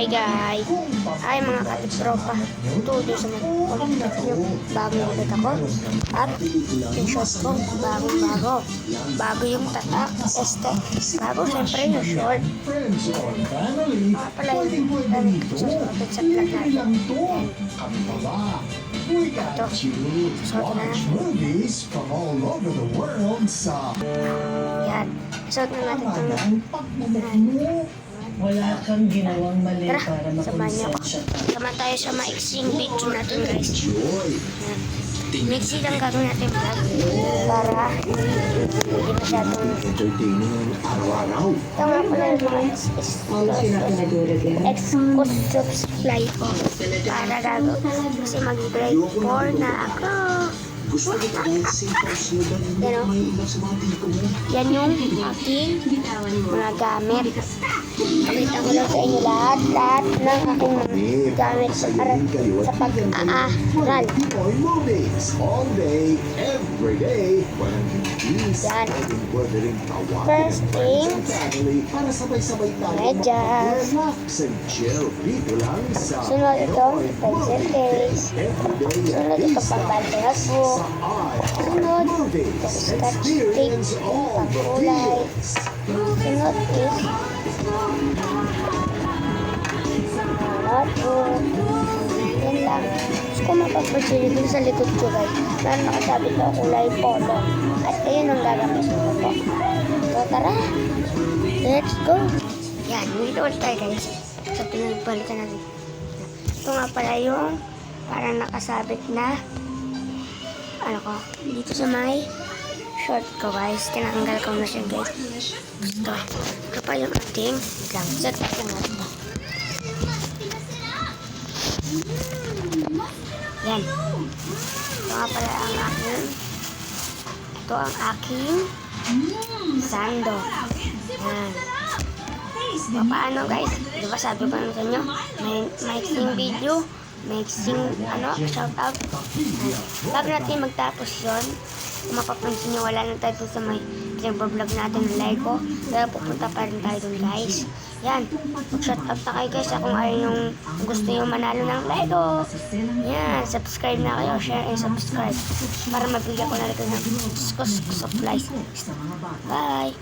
Hi guys! Hi mga katipropa! Tudo sa mag-contact nyo. Bagong ulit ako. At yung short ko, bagong-bago. Bago yung tatak. Bago siyempre yung short. Mga pala yung gamit ko susunod sa vlog natin. Ito. Susunod na. Yan. Susunod na natin ito. Wala kang ginawang mali para Tara, makonsensya ka. sama tayo sa maiksing video natin guys. Mixi lang gagawin natin vlog para hindi masyadong entertaining araw-araw. ito nga pala yung mga exclusive supply ko para gagawin kasi mag-break 4 na ako. Gusto kita dahil simple slogan mo Yan o. may iba sa mga tito mo. Yan yung aking mga gamit. Pakita ko lang sa inyo lahat ng aking mga gamit para sa pag-aaral. Pinoy Movies. All day, every day. Walang hindi Yan. pwede rin tawagin First ang friends thing, and family para sabay-sabay tayo medyas. mag-relax and chill dito lang sa Sunod ito, Pinoy pencil case. Everyday Sunod ito, pambante na po. Sunod, ito, scotch tape, pangkulay. Sunod is notebook. Yan lang. Gusto ko mapapagsili dun sa likod ko guys. Meron nakasabit na kulay polo. At ayun ang gagamitin ko po. So tara, let's go. Yan, dito ulit tayo guys. Sa pinagpalitan natin. Ito nga pala yung parang nakasabit na ano ko, dito sa may short ko guys. Tinanggal ko na siya guys. Ito pa yung ating lang. Set up lang natin. Yan. Ito nga pala ang aking sando. Yan. Paano guys? Diba sabi ko na sa inyo, may video, may shout out. Bago natin magtapos yun, kung mapapansin nyo, wala na tayo sa may pinag-vlog natin ng Lego. Pero pupunta pa rin tayo dun guys. Yan, mag-shout out na kayo guys kung ano yung gusto nyo manalo ng Lego. Yan, subscribe na kayo, share and subscribe para mabigyan ko na rin ng supplies. Bye!